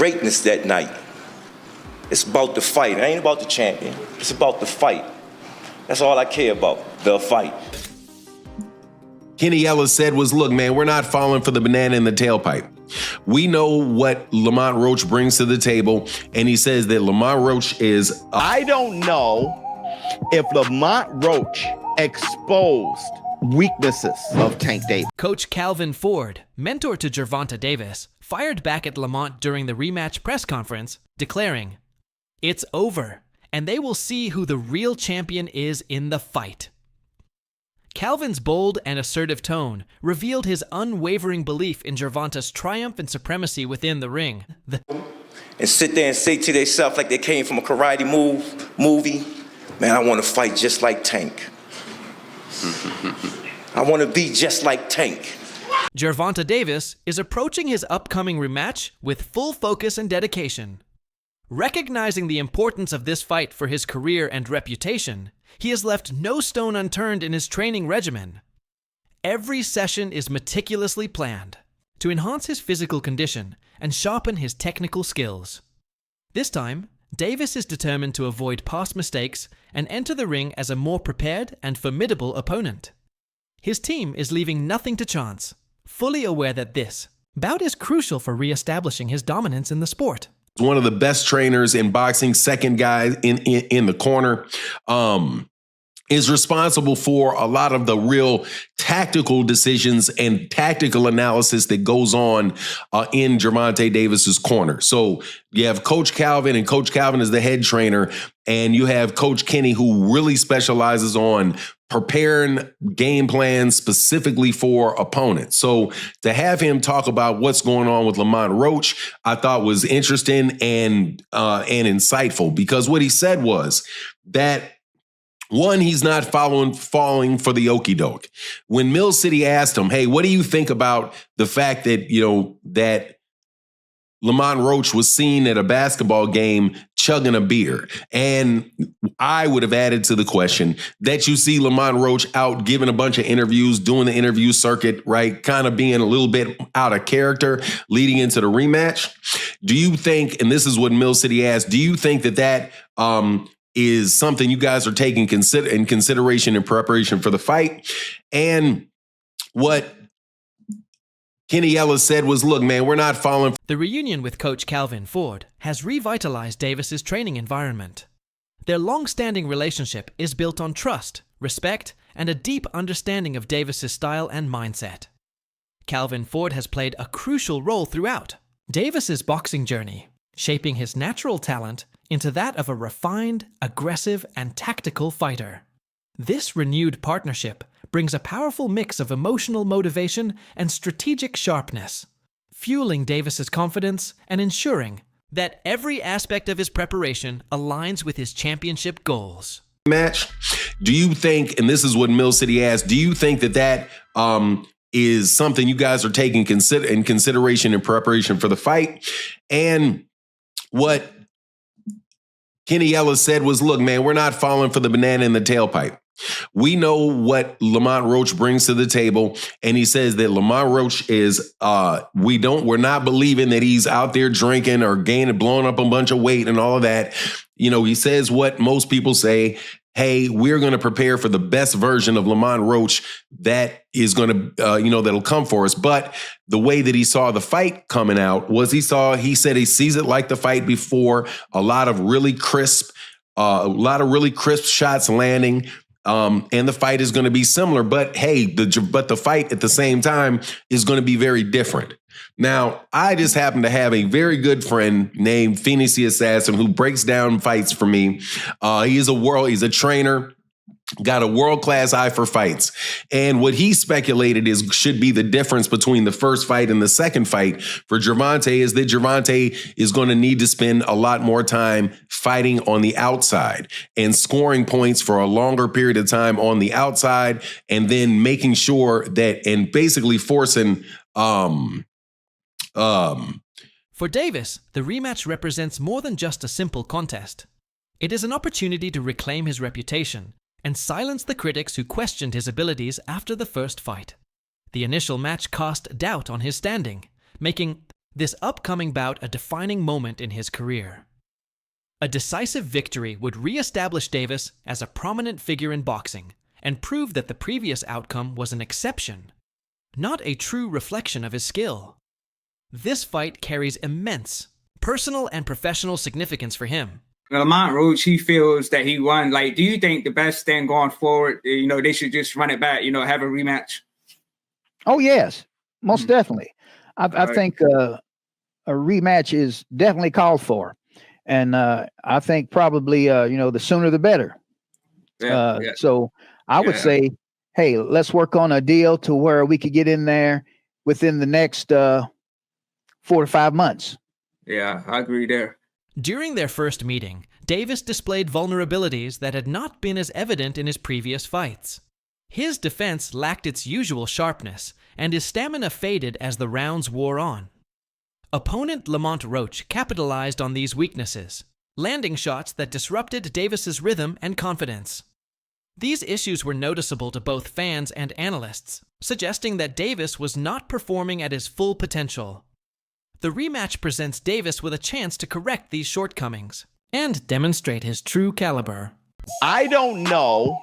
greatness that night. It's about the fight. It ain't about the champion. It's about the fight. That's all I care about, the fight. Kenny Ellis said was, look, man, we're not falling for the banana in the tailpipe. We know what Lamont Roach brings to the table, and he says that Lamont Roach is... I don't know if Lamont Roach exposed weaknesses of Tank Davis. Coach Calvin Ford, mentor to Gervonta Davis, fired back at Lamont during the rematch press conference, declaring, "It's over, and they will see who the real champion is in the fight." Calvin's bold and assertive tone revealed his unwavering belief in Gervonta's triumph and supremacy within the ring. And sit there and say to themselves like they came from a karate movie, man, I want to fight just like Tank. I want to be just like Tank. Gervonta Davis is approaching his upcoming rematch with full focus and dedication. Recognizing the importance of this fight for his career and reputation, he has left no stone unturned in his training regimen. Every session is meticulously planned to enhance his physical condition and sharpen his technical skills. This time, Davis is determined to avoid past mistakes and enter the ring as a more prepared and formidable opponent. His team is leaving nothing to chance, fully aware that this bout is crucial for re-establishing his dominance in the sport. One of the best trainers in boxing, second guy in the corner, is responsible for a lot of the real tactical decisions and tactical analysis that goes on in Gervonta Davis's corner. So you have Coach Calvin, and Coach Calvin is the head trainer, and you have Coach Kenny, who really specializes on preparing game plans specifically for opponents. So to have him talk about what's going on with Lamont Roach, I thought was interesting and insightful, because what he said was that, one, he's not falling for the okie doke. When Mill City asked him, hey, what do you think about the fact that, that Lamont Roach was seen at a basketball game chugging a beer? And I would have added to the question that you see Lamont Roach out giving a bunch of interviews, doing the interview circuit, right? Kind of being a little bit out of character leading into the rematch. Do you think, and this is what Mill City asked, do you think that is something you guys are taking in consideration in preparation for the fight? And what Kenny Ellis said was, look, man, we're not falling. The reunion with Coach Calvin Ford has revitalized Davis's training environment. Their long-standing relationship is built on trust, respect, and a deep understanding of Davis's style and mindset. Calvin Ford has played a crucial role throughout Davis's boxing journey, shaping his natural talent into that of a refined, aggressive, and tactical fighter. This renewed partnership brings a powerful mix of emotional motivation and strategic sharpness, fueling Davis's confidence and ensuring that every aspect of his preparation aligns with his championship goals. Match. Do you think, and this is what Mill City asked, do you think that is something you guys are taking in consideration in preparation for the fight? And what Kenny Ellis said was, look, man, we're not falling for the banana in the tailpipe. We know what Lamont Roach brings to the table, and he says that Lamont Roach is we're not believing that he's out there drinking or blowing up a bunch of weight and all of that. He says what most people say, hey, we're going to prepare for the best version of Lamont Roach that is going to, that'll come for us. But the way that he saw the fight coming out was he said he sees it like the fight before, a lot of really crisp shots landing. And the fight is going to be similar, but hey, the fight at the same time is going to be very different. Now, I just happen to have a very good friend named Phoenix the Assassin who breaks down fights for me. He's a trainer, got a world-class eye for fights. And what he speculated should be the difference between the first fight and the second fight for Gervonta is that Gervonta is going to need to spend a lot more time fighting on the outside and scoring points for a longer period of time on the outside, and then making sure that, and basically forcing For Davis, the rematch represents more than just a simple contest. It is an opportunity to reclaim his reputation and silence the critics who questioned his abilities after the first fight. The initial match cast doubt on his standing, making this upcoming bout a defining moment in his career. A decisive victory would re-establish Davis as a prominent figure in boxing and prove that the previous outcome was an exception, not a true reflection of his skill. This fight carries immense personal and professional significance for him. Lamont Roach, he feels that he won. Like, do you think the best thing going forward, they should just run it back, have a rematch? Oh, yes, most definitely. I think a rematch is definitely called for. And I think probably, the sooner the better. So I would say, hey, let's work on a deal to where we could get in there within the next 4 to 5 months. Yeah, I agree there. During their first meeting, Davis displayed vulnerabilities that had not been as evident in his previous fights. His defense lacked its usual sharpness, and his stamina faded as the rounds wore on. Opponent Lamont Roach capitalized on these weaknesses, landing shots that disrupted Davis's rhythm and confidence. These issues were noticeable to both fans and analysts, suggesting that Davis was not performing at his full potential. The rematch presents Davis with a chance to correct these shortcomings and demonstrate his true caliber. I don't know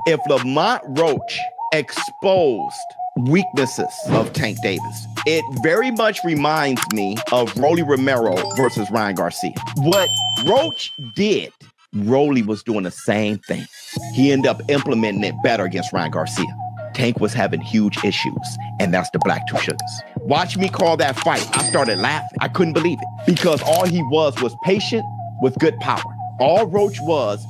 if Lamont Roach exposed weaknesses of Tank Davis. It very much reminds me of Rolly Romero versus Ryan Garcia. What Roach did, Rolly was doing the same thing. He ended up implementing it better against Ryan Garcia. Tank was having huge issues, and that's the Black Two Sugars. Watch me call that fight. I started laughing. I couldn't believe it because all he was patient with good power. All Roach was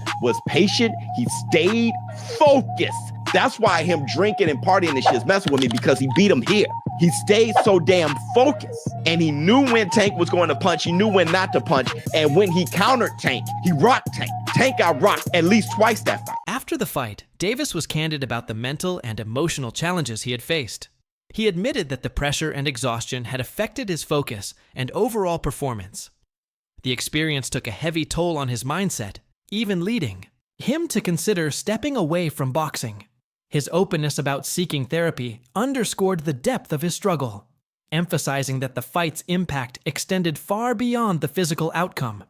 patient. He stayed focused. That's why him drinking and partying and shit is messing with me, because he beat him here. He stayed so damn focused, and he knew when Tank was going to punch. He knew when not to punch, and when he countered Tank, he rocked Tank. Tank got rocked at least twice that fight. After the fight, Davis was candid about the mental and emotional challenges he had faced. He admitted that the pressure and exhaustion had affected his focus and overall performance. The experience took a heavy toll on his mindset, even leading him to consider stepping away from boxing. His openness about seeking therapy underscored the depth of his struggle, emphasizing that the fight's impact extended far beyond the physical outcome.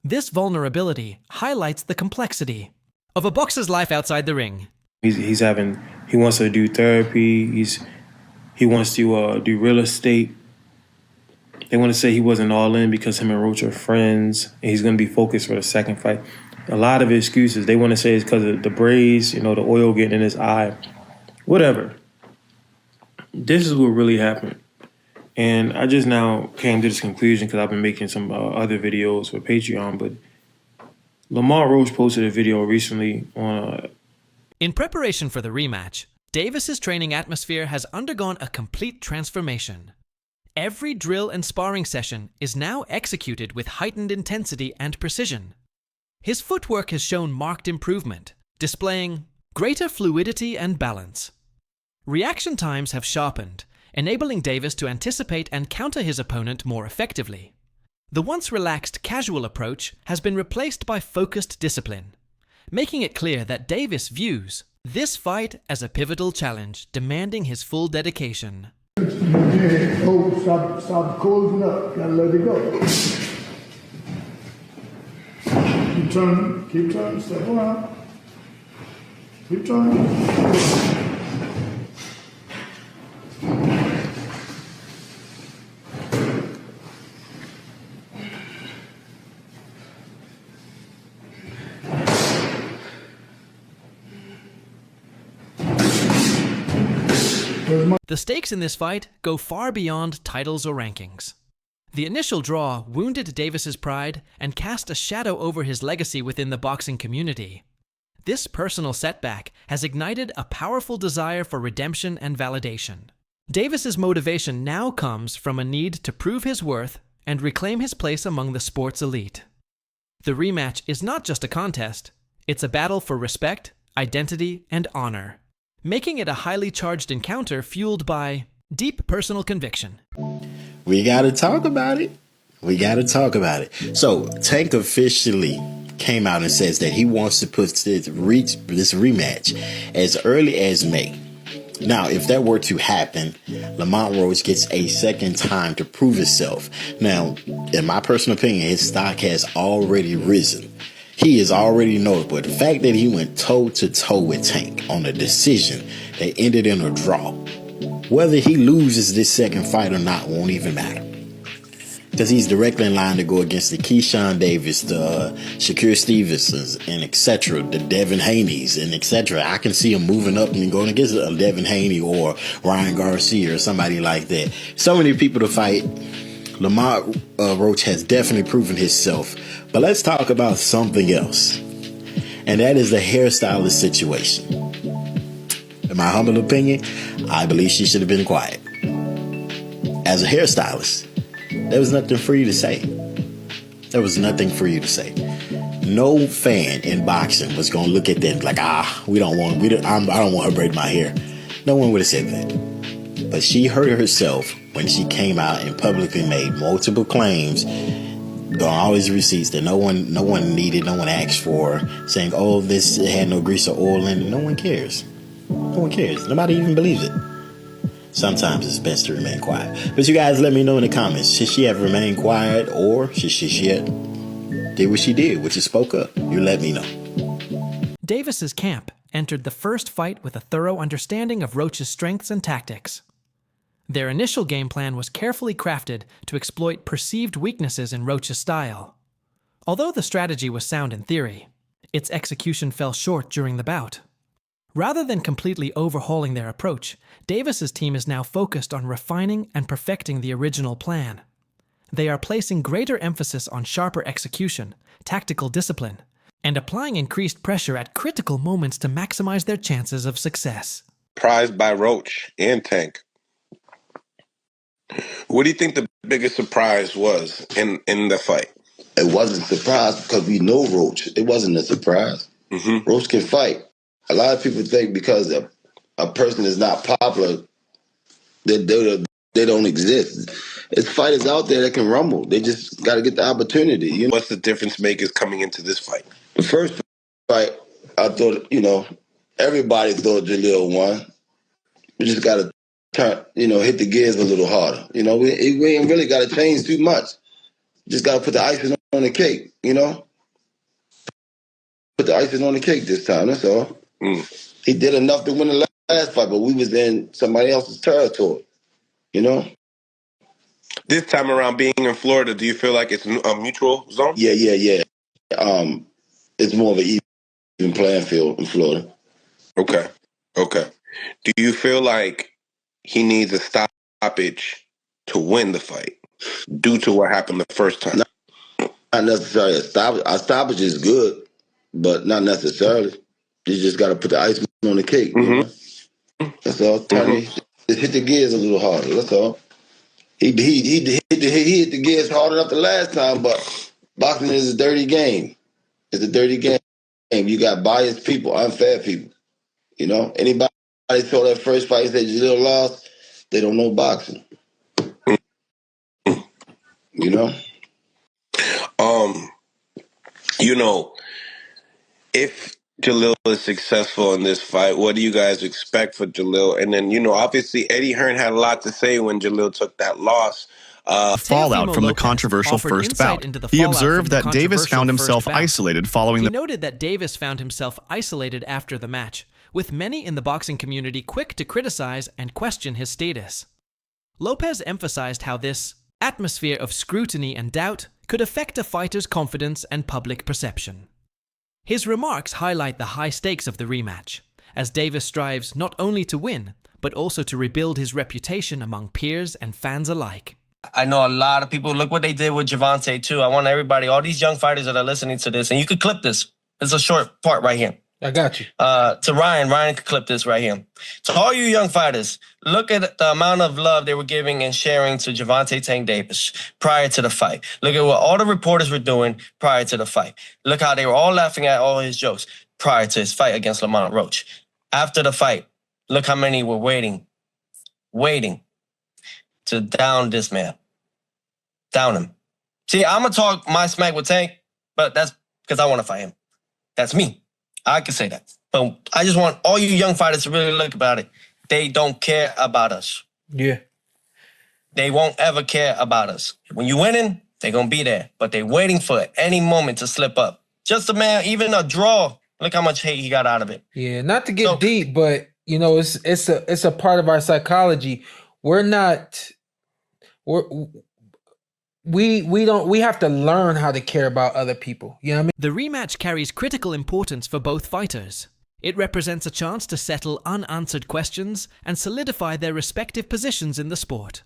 This vulnerability highlights the complexity of a boxer's life outside the ring. He wants to do therapy. He wants to do real estate. They want to say he wasn't all in because him and Roach are friends, and he's going to be focused for the second fight. A lot of excuses. They want to say it's because of the braids, the oil getting in his eye. Whatever. This is what really happened. And I just now came to this conclusion because I've been making some other videos for Patreon, but Lamont Roach posted a video recently on... In preparation for the rematch, Davis's training atmosphere has undergone a complete transformation. Every drill and sparring session is now executed with heightened intensity and precision. His footwork has shown marked improvement, displaying greater fluidity and balance. Reaction times have sharpened, enabling Davis to anticipate and counter his opponent more effectively. The once relaxed, casual approach has been replaced by focused discipline, making it clear that Davis views this fight as a pivotal challenge demanding his full dedication. Oh, stop closing up. Gotta let it go. Keep turning, step around. Keep turning. The stakes in this fight go far beyond titles or rankings. The initial draw wounded Davis's pride and cast a shadow over his legacy within the boxing community. This personal setback has ignited a powerful desire for redemption and validation. Davis's motivation now comes from a need to prove his worth and reclaim his place among the sport's elite. The rematch is not just a contest, it's a battle for respect, identity, and honor, making it a highly charged encounter fueled by deep personal conviction. We got to talk about it. So Tank officially came out and says that he wants to put this rematch as early as May. Now, if that were to happen, Lamont Roach gets a second time to prove himself. Now, in my personal opinion, his stock has already risen. He is already notable. The fact that he went toe-to-toe with Tank on a decision that ended in a draw, whether he loses this second fight or not won't even matter. Because he's directly in line to go against the Keyshawn Davis, the Shakur Stevensons, and etc., the Devin Haneys, and etc. I can see him moving up and going against a Devin Haney or Ryan Garcia or somebody like that. So many people to fight. Lamont Roach has definitely proven himself. But let's talk about something else. And that is the hairstylist situation. In my humble opinion, I believe she should have been quiet. As a hairstylist, there was nothing for you to say. There was nothing for you to say. No fan in boxing was going to look at them like, I don't want her braiding my hair. No one would have said that. But she hurt herself when she came out and publicly made multiple claims on all his receipts that no one needed, no one asked for, saying, oh, this had no grease or oil in it. No one cares. No one cares. Nobody even believes it. Sometimes it's best to remain quiet. But you guys let me know in the comments. Should she have remained quiet, or should she have did what she did, which is spoke up? You let me know. Davis's camp entered the first fight with a thorough understanding of Roach's strengths and tactics. Their initial game plan was carefully crafted to exploit perceived weaknesses in Roach's style. Although the strategy was sound in theory, its execution fell short during the bout. Rather than completely overhauling their approach, Davis's team is now focused on refining and perfecting the original plan. They are placing greater emphasis on sharper execution, tactical discipline, and applying increased pressure at critical moments to maximize their chances of success. Surprised by Roach and Tank. What do you think the biggest surprise was in the fight? It wasn't a surprise because we know Roach. It wasn't a surprise. Mm-hmm. Roach can fight. A lot of people think because a person is not popular, that they don't exist. It's fighters out there that can rumble. They just got to get the opportunity. You know? What's the difference makers coming into this fight? The first fight, I thought, everybody thought Jalil won. We just got to turn, hit the gears a little harder. We ain't really got to change too much. Just got to put the icing on the cake, Put the icing on the cake this time, that's all. He did enough to win the last fight, but we was in somebody else's territory, This time around, being in Florida, do you feel like it's a mutual zone? Yeah. It's more of an even playing field in Florida. Okay. Do you feel like he needs a stoppage to win the fight due to what happened the first time? Not necessarily. A stoppage is good, but not necessarily. You just got to put the icing on the cake. Mm-hmm. That's all. Just hit the gears a little harder. That's all. He hit the gears hard enough the last time, but boxing is a dirty game. It's a dirty game. You got biased people, unfair people. Anybody saw that first fight that Jalil lost, they don't know boxing. If Jalil is successful in this fight, what do you guys expect for Jalil? And then, obviously Eddie Hearn had a lot to say when Jalil took that loss. Fallout from the controversial first bout. He observed that Davis found himself isolated following He noted that Davis found himself isolated after the match, with many in the boxing community quick to criticize and question his status. Lopez emphasized how this atmosphere of scrutiny and doubt could affect a fighter's confidence and public perception. His remarks highlight the high stakes of the rematch, as Davis strives not only to win, but also to rebuild his reputation among peers and fans alike. I know a lot of people, look what they did with Gervonta too. I want everybody, all these young fighters that are listening to this, and you could clip this. It's a short part right here. I got you. To Ryan could clip this right here. To all you young fighters, look at the amount of love they were giving and sharing to Gervonta Tank Davis prior to the fight. Look at what all the reporters were doing prior to the fight. Look how they were all laughing at all his jokes prior to his fight against Lamont Roach. After the fight, look how many were waiting to down this man. Down him. See, I'm going to talk my smack with Tank, but that's because I want to fight him. That's me. I can say that. But I just want all you young fighters to really look about it. they don't care about us. Yeah. They won't ever care about us. When you're winning, they're going to be there. But they're waiting for any moment to slip up. Just a man, even a draw, look how much hate he got out of it. Yeah, not to get deep, but you know, it's a part of our psychology. We have to learn how to care about other people. You know what I mean? The rematch carries critical importance for both fighters. It represents a chance to settle unanswered questions and solidify their respective positions in the sport.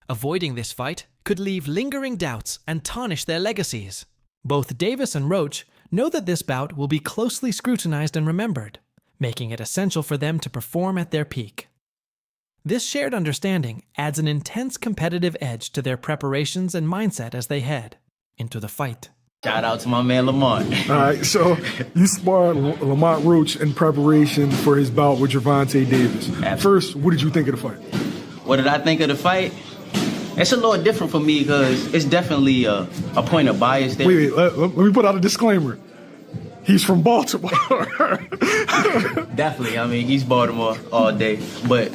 Avoiding this fight could leave lingering doubts and tarnish their legacies. Both Davis and Roach know that this bout will be closely scrutinized and remembered, making it essential for them to perform at their peak. This shared understanding adds an intense competitive edge to their preparations and mindset as they head into the fight. Shout out to my man Lamont. All right, so you sparred Lamont Roach in preparation for his bout with Gervonta Davis. Absolutely. First, what did you think of the fight? What did I think of the fight? It's a little different for me because it's definitely a point of bias there. Wait, let me put out a disclaimer. He's from Baltimore. Definitely, I mean, East Baltimore all day. But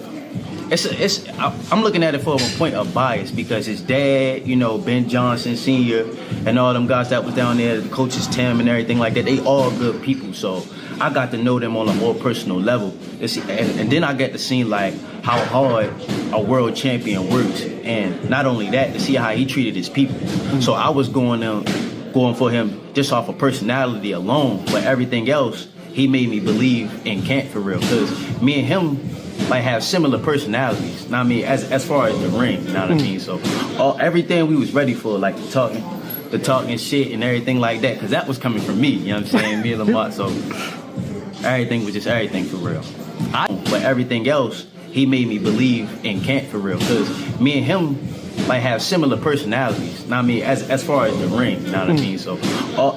I'm looking at it from a point of bias because his dad, you know, Ben Johnson Sr. and all them guys that was down there, the coaches Tim and everything like that, they all good people. So I got to know them on a more personal level. And then I get to see like how hard a world champion works. And not only that, to see how he treated his people. So I was going for him just off of personality alone, but everything else, he made me believe in Kent for real. Because me and him like have similar personalities. Know what I mean, as far as the ring, you know what I mean? So everything we was ready for, like the talking shit and everything like that, because that was coming from me, you know what I'm saying? Me and Lamont, so everything was just everything for real. But everything else, he made me believe in Kent for real. Because me and him like have similar personalities. Know what I mean, as far as the ring, you know what I mean? So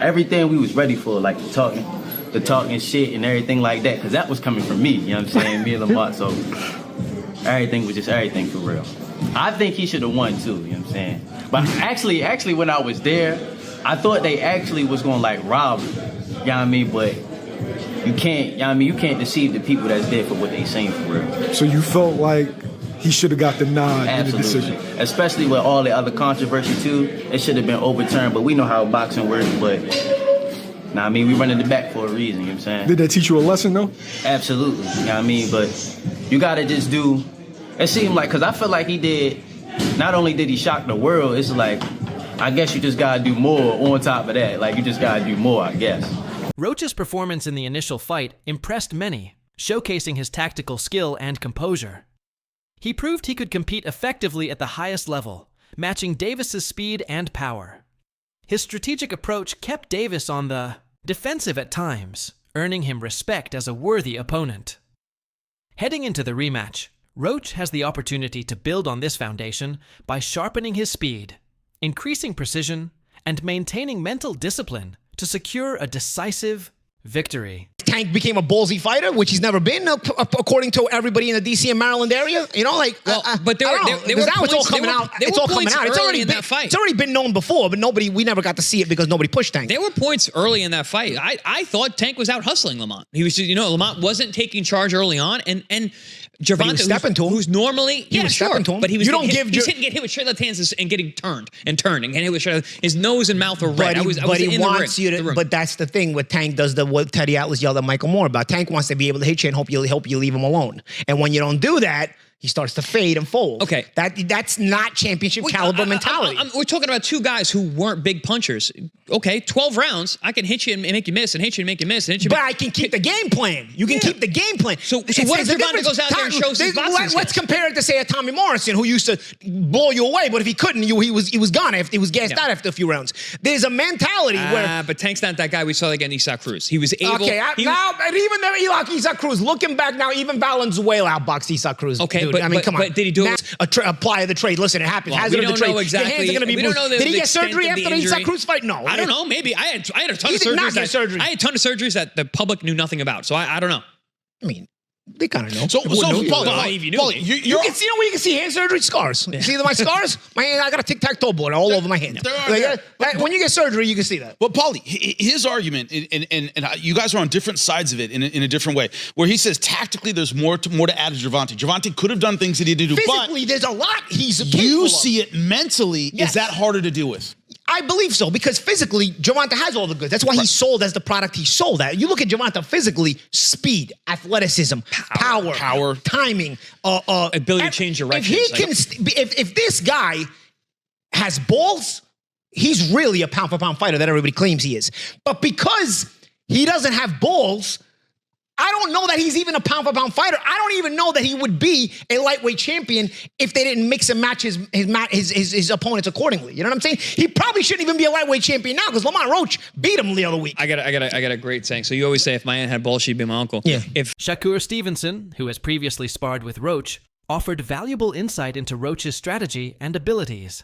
everything we was ready for, like the talking shit and everything like that, because that was coming from me, you know what I'm saying? Me and Lamont, so everything was just everything for real. I think he should have won too, you know what I'm saying? But actually when I was there, I thought they actually was gonna like rob him, you know what I mean? But you can't, you know what I mean? You can't deceive the people that's there for what they saying for real. So you felt like he should have got the nod in the decision? Especially with all the other controversy too, it should have been overturned, but we know how boxing works, but I mean, we running it back for a reason, you know what I'm saying? Did that teach you a lesson, though? Absolutely, you know what I mean? But you got to just do, it seemed like, because I feel like he did, not only did he shock the world, it's like, I guess you just got to do more on top of that. Like, you just got to do more, I guess. Roach's performance in the initial fight impressed many, showcasing his tactical skill and composure. He proved he could compete effectively at the highest level, matching Davis's speed and power. His strategic approach kept Davis on the defensive at times, earning him respect as a worthy opponent. Heading into the rematch, Roach has the opportunity to build on this foundation by sharpening his speed, increasing precision, and maintaining mental discipline to secure a decisive victory. Tank became a ballsy fighter, which he's never been, according to everybody in the D.C. and Maryland area. You know, like, but there were now it's all coming out. It's all coming out. It's already been known before, but we never got to see it because nobody pushed Tank. There were points early in that fight. I thought Tank was out hustling Lamont. He was, Lamont wasn't taking charge early on, and Gervonta, who's normally, but he was getting hit with straight left hands and getting turned and hit with straight left. His nose and mouth were red. But he wants you to. But that's the thing. What Tank does, what Teddy Atlas yelled at Michael Moore about. Tank wants to be able to hit you and hope you leave him alone. And when you don't do that, he starts to fade and fold. Okay. That's not championship caliber mentality. We're talking about two guys who weren't big punchers. Okay, 12 rounds, I can hit you and make you miss, and hit you and make you miss, and hit you. But I can keep the game plan. You can keep the game plan. So what if Gervonta goes out there and shows his boxing skills? Let's compare it to, say, a Tommy Morrison, who used to blow you away, but if he couldn't, he was gone. He was gassed out after a few rounds. There's a mentality where... But Tank's not that guy we saw against Isak Cruz. He was able... Okay, even there, Isak Cruz, looking back now, even Valenzuela outboxed Isak Cruz. Okay, dude. I mean, come on. But did he do it? Apply the trade. Listen, it happens. Well, we don't know exactly. Your hands are going to be bruised. Did he get surgery after the Isak Cruz fight? No. I don't know. Maybe. I had a ton of surgeries. I had a ton of surgeries that the public knew nothing about. So I don't know. I mean, They kind of know. So Paulie, you can see where you can see hand surgery scars. You see my scars? I got a tic-tac-toe board all over my hand. When you get surgery, you can see that. But Paulie, his argument, and you guys are on different sides of it in a different way, where he says tactically there's more to add to Gervonta. Gervonta could have done things that he didn't do. Physically, there's a lot he's capable You of. see it mentally. Yes. Is that harder to deal with? I believe so, because physically, Gervonta has all the goods. That's why he's sold as the product he sold at. You look at Gervonta physically, speed, athleticism, power, timing, ability to change directions. If this guy has balls, he's really a pound-for-pound fighter that everybody claims he is. But because he doesn't have balls, I don't know that he's even a pound-for-pound fighter. I don't even know that he would be a lightweight champion if they didn't mix and match his opponents accordingly. You know what I'm saying? He probably shouldn't even be a lightweight champion now because Lamont Roach beat him the other week. I got a great saying. So you always say if my aunt had balls, she'd be my uncle. Yeah. Shakur Stevenson, who has previously sparred with Roach, offered valuable insight into Roach's strategy and abilities.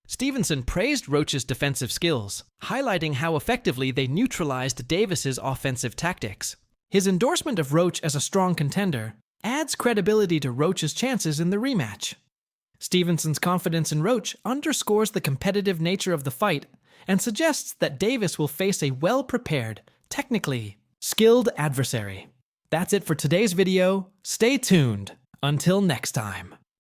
Stevenson praised Roach's defensive skills, highlighting how effectively they neutralized Davis's offensive tactics. His endorsement of Roach as a strong contender adds credibility to Roach's chances in the rematch. Stevenson's confidence in Roach underscores the competitive nature of the fight and suggests that Davis will face a well-prepared, technically skilled adversary. That's it for today's video. Stay tuned. Until next time.